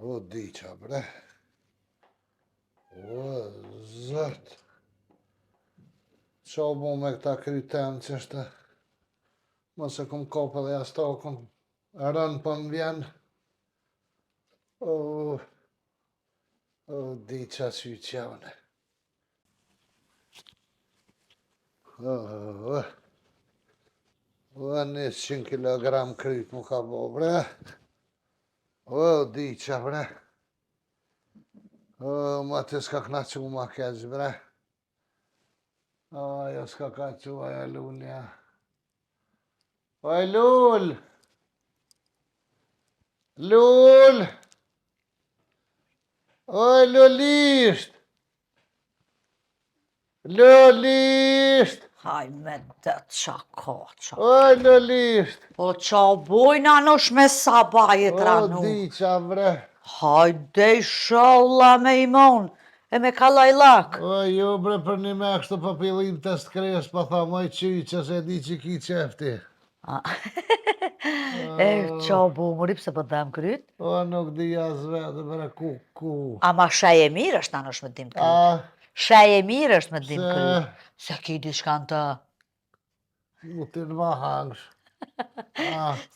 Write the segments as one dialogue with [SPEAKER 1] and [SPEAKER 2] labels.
[SPEAKER 1] O, diqa, bre. O, zët. Qa u bo me këta kryten që është... Mos e kom kopë dhe jastakon. Rënë për më vjen. O, diqa që i qevne. O, 100 kilogram kryt mu ka bo, bre. O, diqa, bre. O, ma të s'ka knaqu ma keq, bre. O, jo s'ka knaqu, aja Lulja. O, Lull! Lull! O, Lullisht! Lullisht!
[SPEAKER 2] Haj me dëtë qa ka qa.
[SPEAKER 1] O, Lullisht!
[SPEAKER 2] Po qa bojna nosh me sabajet ranu.
[SPEAKER 1] O, diqa, bre.
[SPEAKER 2] Hajde i sholla me imon. E me kalajlak.
[SPEAKER 1] O, jo, bre, për një me kështu për pillim të skres, pa tha, moj qyqë, se di që ki qefti.
[SPEAKER 2] E, qa bo, mëri pëse për dhem kryt?
[SPEAKER 1] O, nuk di as vetë, bre, ku.
[SPEAKER 2] Ama shaj e mirë është anosh me dim kryt. Shaj e mirë është me dim kryt. Se ki di shkan të...
[SPEAKER 1] U ti në ma hangsh.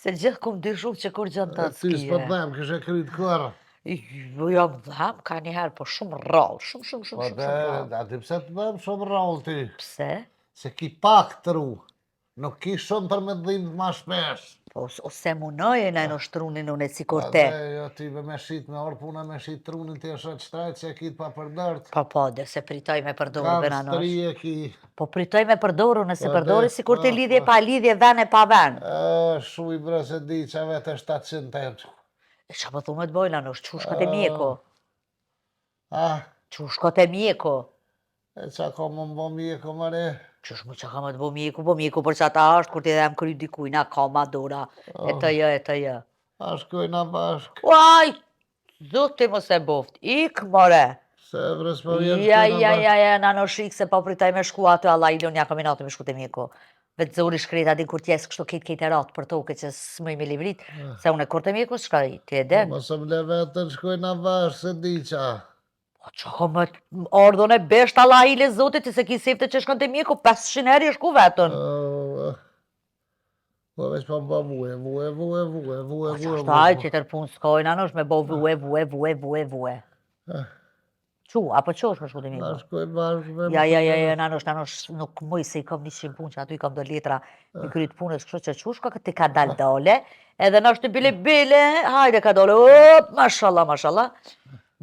[SPEAKER 2] Se gjithë kum dy shumë që kur gjën të
[SPEAKER 1] Ty s'për dhem, kështë e kryt kërë.
[SPEAKER 2] Jo, jam dhem, ka njëherë, po shumë rrallë, shumë rrallë.
[SPEAKER 1] A ti pse të dhem shumë rrallë ty?
[SPEAKER 2] Pse?
[SPEAKER 1] Se ki pak të ru, nuk ki shumë për me dhimë ma shpesh.
[SPEAKER 2] Po, ose munoj e në shtrunin unë e si kur te.
[SPEAKER 1] Jo, ti me shit me orë puna me shit trunin të jeshtë shtrajt që e kitë pa përdërt.
[SPEAKER 2] Po, dhe se pritoj me përdorë bëna nosh.
[SPEAKER 1] Stri e ki.
[SPEAKER 2] Po, pritoj me përdorë, nëse përdori si kur të lidhje pa lidhje, ven e pa ven.
[SPEAKER 1] Shuj bre se di që vete 700 euro.
[SPEAKER 2] E qa për thumet bojna nosh, qushkot e mjeko. Qushkot e mjeko.
[SPEAKER 1] E qa ka më mbo mjeko, mare?
[SPEAKER 2] Qësh mu që ka më të bo mjeko për që ata është, kur t'i dhem kry dikujna, ka ma dora, e të jë.
[SPEAKER 1] Ashkojna bashk.
[SPEAKER 2] Uaj, zote mos e boft, ik more.
[SPEAKER 1] Se vres për vjen shkojna bashk.
[SPEAKER 2] Ja, nano shik se pa pritaj me shku aty, Allah ilon ja kombinatë me shku të mjeko. Vetë zori shkreta din kur t'jes kështu kejt e ratë për toke që s'mëj me livrit, se unë e kur të mjeko s'shkaj, ti e den.
[SPEAKER 1] Mos më le vetën shkojna bashk, se di qa.
[SPEAKER 2] Po që me ardhën e besht Allah ile zotit, se ki sefte që shkën të mjeko, 500 heri e shku vetën.
[SPEAKER 1] Po veç pa mba vue.
[SPEAKER 2] Po që është ajë që tërë punë s'kojnë, anë është me bo vue. Qu, apo që është shku të mjeko?
[SPEAKER 1] Shkoj bashkë.
[SPEAKER 2] Ja, nanosh, nuk mëj se i kam 100 punë që aty i kam do letra i kryt punës, kështu që qushka këti ka dal dole, edhe nështë të bile, hajde ka dole, mashallah,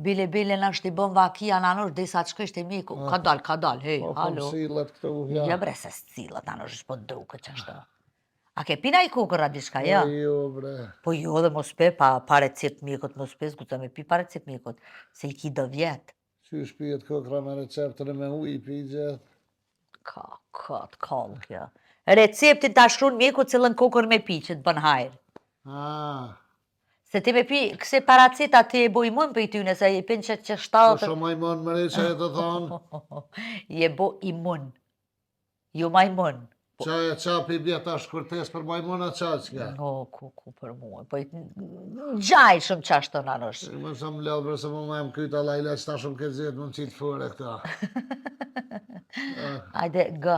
[SPEAKER 2] bile, nështë i bëm vakia, nanosh, dhe sa të shkësht e mjeku, ka dal, hej, halo.
[SPEAKER 1] Po cilët këtu, ja.
[SPEAKER 2] Ja bre, se s'cilët, nanosh, po duke që ashtë. A ke pina i kukër radishka, ja?
[SPEAKER 1] Jo, bre.
[SPEAKER 2] Po jo, dhe mos pe, pa recept mjekot, mos pe, s'guta me pi pa recept mjekot, se i ki do vjetë.
[SPEAKER 1] Që shpijet kokra me receptën e me uj i pi gjithë?
[SPEAKER 2] Ka të kallë kjo. Receptin ta shkruan mjeku cilën kokër me pi që të bën hajrë. Se ti me pi, këse paraceta ti e bo imun për i tyne, se i pin që 7...
[SPEAKER 1] Po shumë imun më re që e të thonë?
[SPEAKER 2] I e bo imun. Jo ma imun.
[SPEAKER 1] Qa e qapi bjeta shkurtes për majmona qa që?
[SPEAKER 2] No, ku për mua. Po i gjaj shumë qashtë të nanosh.
[SPEAKER 1] Më shumë lëllë bërë se më majmë kryta lajle që ta shumë këtë zetë më në qitë fore këta.
[SPEAKER 2] Ajde, nga,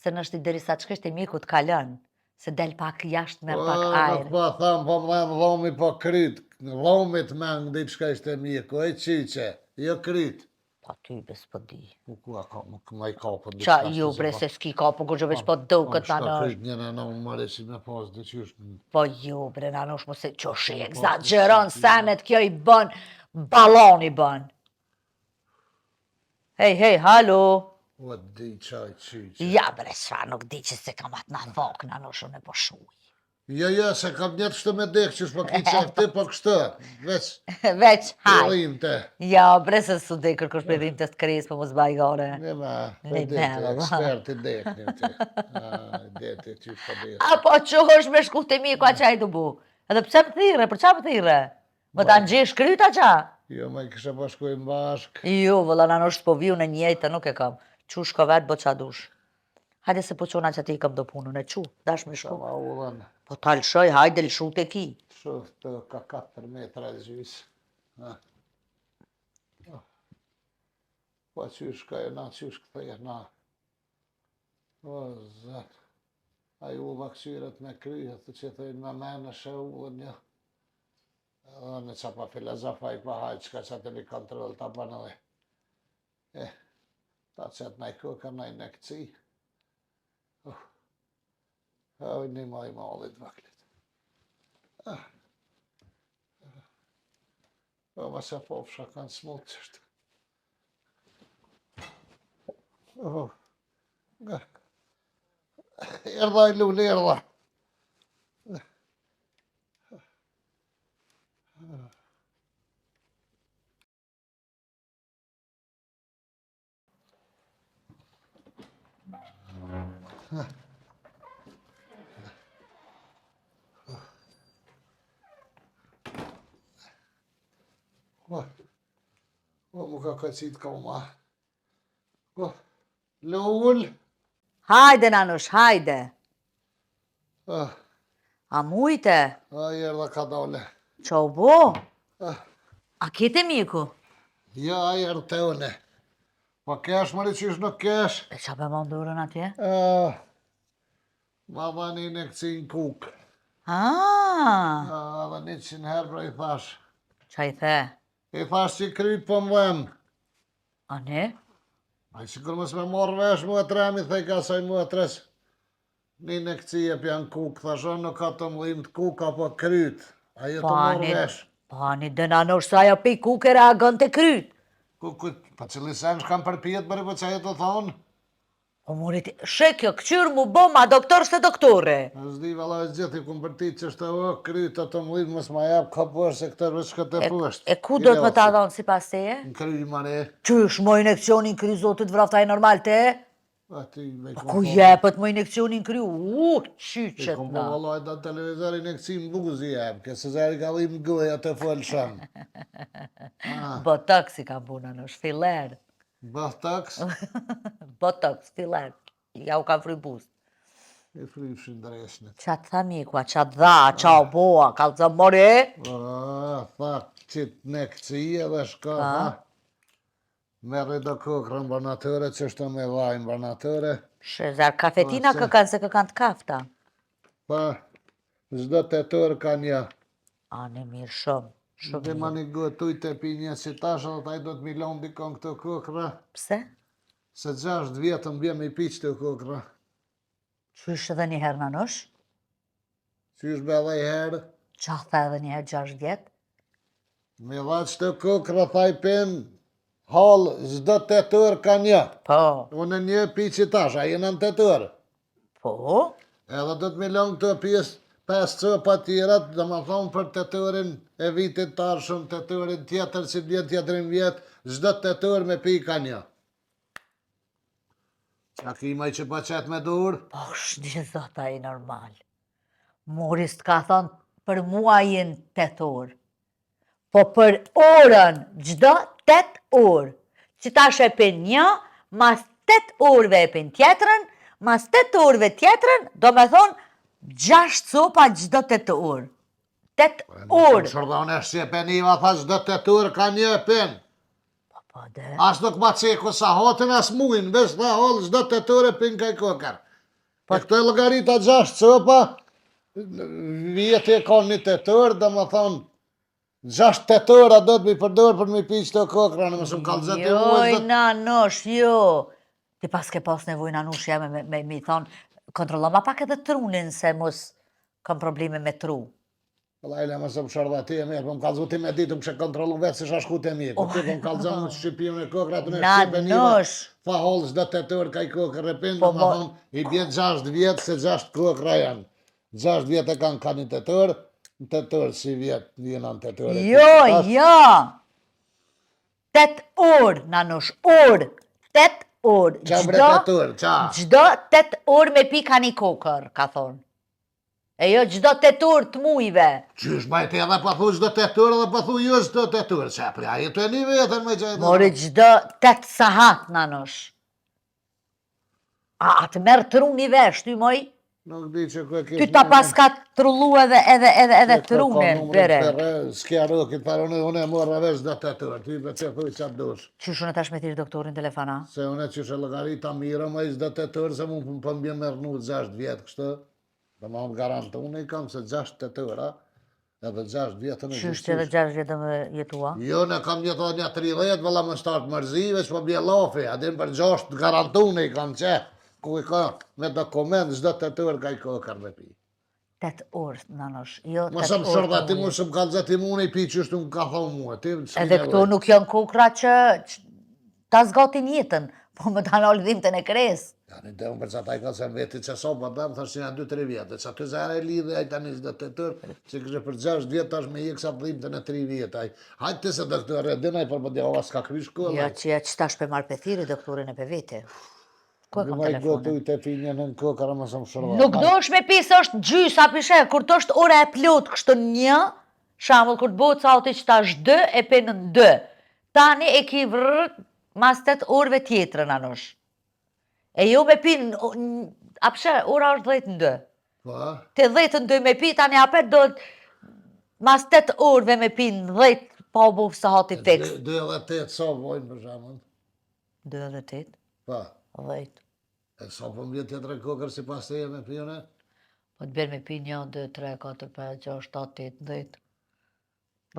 [SPEAKER 2] se nështë i derisa që kështë e mjeku të kalën, se del pak jashtë merë pak ajrë.
[SPEAKER 1] Nuk pa thamë, po më dhamë dhomi po krytë, dhomit mengë dhe që ka ishte mjeku, e qiqe, jo krytë.
[SPEAKER 2] Pa ty bes po di.
[SPEAKER 1] Ku a ka, më i kapën.
[SPEAKER 2] Qa, jo bre, se s'ki kapën, kur që veç po do këtë nanosh.
[SPEAKER 1] Shka kryt njëna në më mare si me pas dhe qysh.
[SPEAKER 2] Po jo bre, nanosh, mos e qoshi, exageron senet, kjo i bën, balon i bën. Hej, halo.
[SPEAKER 1] O, di qaj qyqe.
[SPEAKER 2] Ja bre, shfa nuk di që se kam atë në vok, nanosh, unë e po shuj.
[SPEAKER 1] Jo, se kam njëtë shtë me dekë, që shpo ki qefti, po kështë, veç.
[SPEAKER 2] Veç, haj.
[SPEAKER 1] Pëllimte.
[SPEAKER 2] Ja, bre, se su dekër kërsh pëllimte të kres, po mos bajgore.
[SPEAKER 1] Nema, eksperti dekë një ti. Deti, që shpo dekë.
[SPEAKER 2] A po që është me shku të mi, ka qaj të bu? Edhe pëse më thire, për qa më thire? Më ta në gjesh kryta qa?
[SPEAKER 1] Jo, ma i kështë bashkojnë bashk.
[SPEAKER 2] Jo, vëlla nanosh po viju në njejtë, nuk e kam. Qush ka vetë, bo qa dush. Hajde se po qona që ti kam do punën e qu, dash me shku.
[SPEAKER 1] Sama ullën.
[SPEAKER 2] Po ta lëshoj, hajde lëshu të ki.
[SPEAKER 1] Shuf të ka 4 metra e gjysë. Po qysh ka e na, qysh këthej na. O, zat. A ju uva këqyret me kryhet, të që thëjnë me mene shë ullën një. Edhe në qa pa filozofaj pa hajt, qka që të një kontrol të banë dhe. Ta qëtë nej kokër, nej në këci. Oj, një maj malit vaklit. O, ma se pofsha kanë smut qështë. Erdha i lulli, erdha. O, mu ka këcit ka uma. Lull.
[SPEAKER 2] Hajde, Nanush, hajde. A mujte?
[SPEAKER 1] A erdha ka dole.
[SPEAKER 2] Qa u bo? A kite miku?
[SPEAKER 1] Ja, a erdhë të une. Po kesh, mëri qysh nuk kesh.
[SPEAKER 2] E qa për mandurën atje?
[SPEAKER 1] Ma dha një injekcion kuk.
[SPEAKER 2] Ah,
[SPEAKER 1] Dhe 100 herë pra i thash.
[SPEAKER 2] qa i the?
[SPEAKER 1] I thash që kryt po më dhem.
[SPEAKER 2] A ne?
[SPEAKER 1] A i sikur mës me morë vesh muatremi, thej ka saj muatres. Një injekcije pjanë kuk, thasho nuk ka të mdhim të kuk, apo kryt. A i të morë vesh.
[SPEAKER 2] Pani dhe Nanush, sa ajo pi kuke reagon të kryt.
[SPEAKER 1] Kukut, pa që lisen shkam përpijet bërë për që e të thonë.
[SPEAKER 2] O murit, shekjo, këqyrë mu bo ma doktor se doktore.
[SPEAKER 1] A zdi vala e gjithi kum përtit që shtë o kryt atë mdhim mës ma jap ka poshtë se këtër vësh këtë e poshtë.
[SPEAKER 2] E ku do të më ta dhonë si pas teje?
[SPEAKER 1] Në kry mare.
[SPEAKER 2] Qysh mo injekcionin kry zotit vraftaj normal te?
[SPEAKER 1] Ati me
[SPEAKER 2] Ku jepët mo injekcionin kry? Qyqet
[SPEAKER 1] kom po
[SPEAKER 2] na.
[SPEAKER 1] valoj da televizor injekcim buzi jep, këse zeri ka lim gëja të folë shumë.
[SPEAKER 2] Botox i ka bu Nanush, filer.
[SPEAKER 1] Botox?
[SPEAKER 2] Botox, filer. Ja u ka fry buzë.
[SPEAKER 1] I fryshin dreshnit.
[SPEAKER 2] Qa të tha mikua, qa të dha, qa u boa, kalë mori?
[SPEAKER 1] Tha qitë në këcije dhe shka, tha. Merri do kokrën banatëre, që është me vajnë banatëre.
[SPEAKER 2] Shezar, kafetina kë kanë se kë kanë të kafta.
[SPEAKER 1] Pa, zdo të tërë ka një.
[SPEAKER 2] A, në mirë shumë.
[SPEAKER 1] Dhe ma një gotuj të pi një qitash, dhe taj do të milon dikon këto kokra.
[SPEAKER 2] Pse?
[SPEAKER 1] Se 6 vjetën bje me i pi qëto kokra.
[SPEAKER 2] Qysh edhe një herë Nanush?
[SPEAKER 1] Qysh be dhe i herë?
[SPEAKER 2] Qa tha edhe një herë 6 vjetë?
[SPEAKER 1] Me dha qëto kokra, thaj pen, halë, zdo të tërë ka një.
[SPEAKER 2] Po.
[SPEAKER 1] Unë një pi qitash, a jenë në të tërë.
[SPEAKER 2] Po?
[SPEAKER 1] Edhe do të milon këto pjesë 5 copa tjerat, dhe ma thonë për të tërin e vitit të arshëm, të tërin tjetër, si vjetë tjetërin vjetë, zdo të tërë me pi ka një. Qa kimaj që pa qëtë me dur?
[SPEAKER 2] Po, shdi zota i normal. Moris të ka thonë për mua jenë 8 orë. Po për orën, gjdo 8 orë. Që ta shepin një, mas 8 orëve e pin tjetërën, mas 8 orëve tjetërën, do me thonë 6 copa gjdo 8 orë. 8 orë.
[SPEAKER 1] Shërdojnë e shqepen i va tha zdo të tërë ka një e pen.
[SPEAKER 2] Po dhe.
[SPEAKER 1] As nuk ma ceku sa hatin as mujnë, vesh tha halë zdo të tërë pin kaj kokar. E këto e logarita 6 copa, vjetë e ka një të tërë, dhe më thonë, 6 të tëra do të mi përdojrë për mi pi qëto kokra, në më shumë kalëzët e
[SPEAKER 2] Joj,
[SPEAKER 1] muzët.
[SPEAKER 2] Nanush, jo. Ti pas ke pas nevoj Nanush jeme me mi thonë, kontrolo ma pak edhe trunin se mos kam probleme me tru.
[SPEAKER 1] Lajle më shumë shërda ti e mirë, për më kalëzu ti me ditë më kështë kontrolu vetë se shashku të mirë. Për për më kalëzu më shqipion e kokra të në shqipen iva.
[SPEAKER 2] Nanush.
[SPEAKER 1] Fa holë zdo të tërë ka i kokër e pinë, më thonë, i bjetë 6 vjetë se 6 kokra janë. 6 vjetë e kanë ka një të tërë si vjetë njëna në të tërë.
[SPEAKER 2] Jo. 8 orë, Nanush, orë. 8 orë.
[SPEAKER 1] Qa bre të tërë, qa?
[SPEAKER 2] Gjdo 8 orë me pi ka një kokër, ka thonë. E jo gjdo 8 orë të mujve.
[SPEAKER 1] Qysh bajt edhe pa thu gjdo të tërë dhe pa thu jo gjdo të tërë, që pra jetu e një vetën me gjajtë.
[SPEAKER 2] Mori gjdo 8 sahat, Nanush. A të merë truni vesh, ty moj?
[SPEAKER 1] Nuk di që ku e
[SPEAKER 2] Ty ta pas ka trullu edhe trunin, bere.
[SPEAKER 1] S'kja rëkit, parë unë e morra vesh dhe 8 orë, ty për që thuj qatë dosh.
[SPEAKER 2] Qysh unë tash me thirë doktorin telefona?
[SPEAKER 1] Se unë që shë lëgarita mira, ma ishtë dhe 8 orë, se mu për mbje me rnu 6 vjetë kështë, dhe ma unë garantë, unë i kam se 6-8 orë, edhe 6 vjetën e
[SPEAKER 2] Qysh edhe 6 vjetë me jetua?
[SPEAKER 1] Jo, në kam jetua një 30, vëlla më shtartë mërzive, që po bje lafi, adin për 6 garantune i kam që, ku i ka me dokument, zdo 8 orë ka i kokar me pi.
[SPEAKER 2] 8 orë, nanosh, jo 8 orë.
[SPEAKER 1] Ma shumë shërda ti mu shumë kalë zeti mu në i pi që është më ka thonë mua.
[SPEAKER 2] Edhe këto nuk janë kokra që ta zgatin jetën, po më ta në lidhim të në kres.
[SPEAKER 1] Ja, në dhe unë për që ta i ka se në veti që so, për dëmë, thashtë që janë 2-3 vjetë, që aty zare lidhe, ajta 28 orë, që kështë për 6 vjetë, tash me jekë sa të dhim të në 3 vjetë, hajtë të se doktore, dinaj për më dhe ova s'ka kry shkolla.
[SPEAKER 2] Ja, që tash për marrë për thiri doktorin e për vete. Ku e kam
[SPEAKER 1] Gëmaj
[SPEAKER 2] telefonin?
[SPEAKER 1] gotu i të pinje në në kokara më shumë shërda.
[SPEAKER 2] Nuk do është me pisë është gjysa pishe, kur të është ora e plot kështë një, shamull, kur të bëhet sauti që ta është 2, e pe në 2. Tani e ki vrët mas 8 orëve tjetërën anosh. E jo me pi, a pëshe, ora është 10 në 2.
[SPEAKER 1] Pa?
[SPEAKER 2] Te 10 në 2 me pi, tani apet do mas 8 orëve me pi në 10, pa u bufë sa hati tekst.
[SPEAKER 1] 2 edhe 8 sa vojnë për shamull.
[SPEAKER 2] 2 dhe 8,
[SPEAKER 1] Pa?
[SPEAKER 2] 10.
[SPEAKER 1] E sa për mbjet tjetër e kokër si pas të me pjone?
[SPEAKER 2] Po të bërë me pi 1, 2, 3, 4, 5, 6, 7, 8, 10.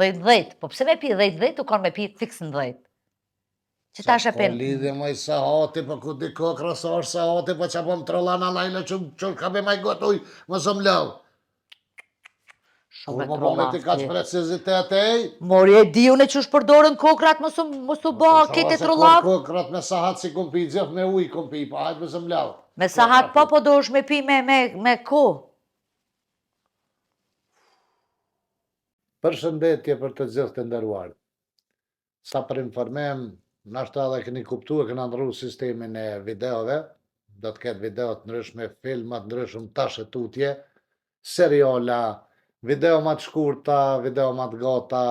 [SPEAKER 2] 10, po pse me pi 10, u kanë me pi fix në 10. Që ta është e
[SPEAKER 1] Po
[SPEAKER 2] pen...
[SPEAKER 1] lidhje maj sa hati, po ku di kokra sa është sa hati, po që po më trollana lajle që ka be maj gotuj, më së mlau.
[SPEAKER 2] Shumë e
[SPEAKER 1] Kur më bëme ti ka që precizitet e?
[SPEAKER 2] Mori e di unë që është përdorën kokrat, mos u ba kete trollav.
[SPEAKER 1] Kokrat me sahat si kom pi, gjithë me uj kom pi, pa hajtë më së mlau.
[SPEAKER 2] Me sahat po do është me pi me ko.
[SPEAKER 1] Përshëndetje për të gjithë të ndëruar. Sa për informem, nashta edhe këni kuptu e këna ndru sistemin e videove, do të ketë videot ndryshme, filmat ndryshme, tash e tutje, seriala, video ma të shkurta, video ma të gata,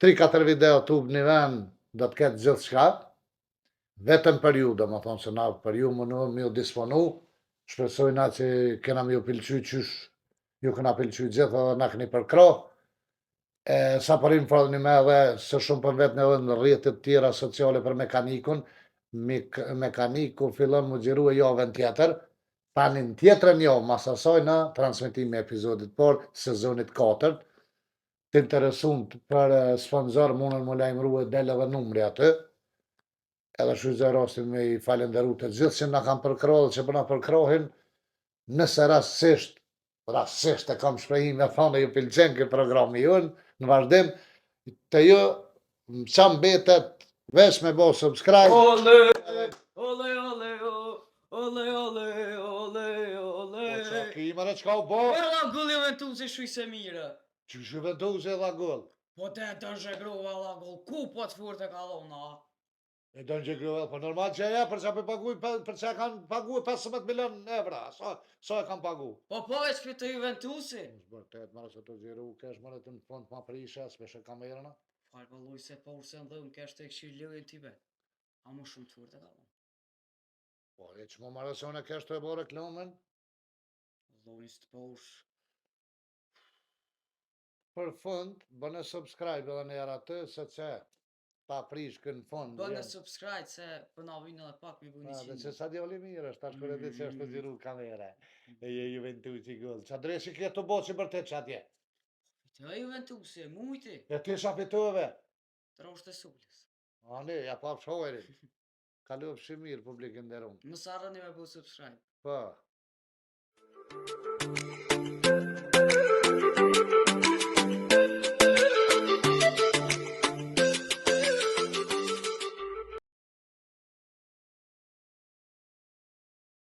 [SPEAKER 1] 3-4 video të ubë një vend, do të ketë gjithë shka, vetëm për ju, do më thonë se na për ju më në ju disponu, shpresojna që kena më ju pilqy qysh, ju këna pilqy gjithë edhe na këni përkro, sa për informni me edhe, se shumë për vetë në edhe në rrjetet tjera sociale për mekanikun, mekaniku fillon më gjiru e javën tjetër, tanin tjetërën jo, mas asaj në transmitimi e epizodit por, sezonit 4, të interesun për sponsor mundën më lajmëru e del edhe numri aty, edhe shuzë rastin me i falenderu të gjithë që nga kam përkro dhe që përna përkrohin, nëse rastisht e kam shprehim me thonë ju pilqen këtë programi jun, në vazhdim, të ju më qam betet vesh me bo subscribe.
[SPEAKER 3] Ole, ole, ole, ole, ole, ole, ole.
[SPEAKER 1] Po qa ki më qka u bo?
[SPEAKER 3] Po la gull jo ventu se shuj se mire.
[SPEAKER 1] Që shu ventu se dha gull?
[SPEAKER 3] Po te të zhegrova la gull, ku po të furë të kalona?
[SPEAKER 1] E do në gjegruvel, po normal që ja, për që për që kanë pagu 15 milion evra, sa e kanë pagu?
[SPEAKER 3] Po veç për të Juventusi?
[SPEAKER 1] Vërtet, mërë se të gjiru, kesh mërë të në fond ma prisha, s'peshe kamerëna.
[SPEAKER 3] Falë vëlluj se po urse në dhëmë kesh të e këshirë lëjën t'i be. A mu shumë të furë të kalona.
[SPEAKER 1] Po, e që më marë se unë e kesh të e bo reklamen?
[SPEAKER 3] Vëlluj së të po ush.
[SPEAKER 1] Për fund, bëne subscribe edhe në jara të, se që ta prish kënë fund.
[SPEAKER 3] Bënë subscribe se për na vinë edhe pak mi bu një
[SPEAKER 1] Dhe
[SPEAKER 3] qinë.
[SPEAKER 1] që sa djali mirë është, tash për edhe që është të gjiru kamere. E je Juventusi gull. Qa dreshi kje të bo që bërtet që atje?
[SPEAKER 3] Të e Juventusi, mujti.
[SPEAKER 1] E ti shafitove?
[SPEAKER 3] Të roshtë e sullis.
[SPEAKER 1] A ne, ja pa pëshojri. Kalu pëshi mirë publikin derum.
[SPEAKER 3] Më sarë një me bu subscribe.
[SPEAKER 1] Pa.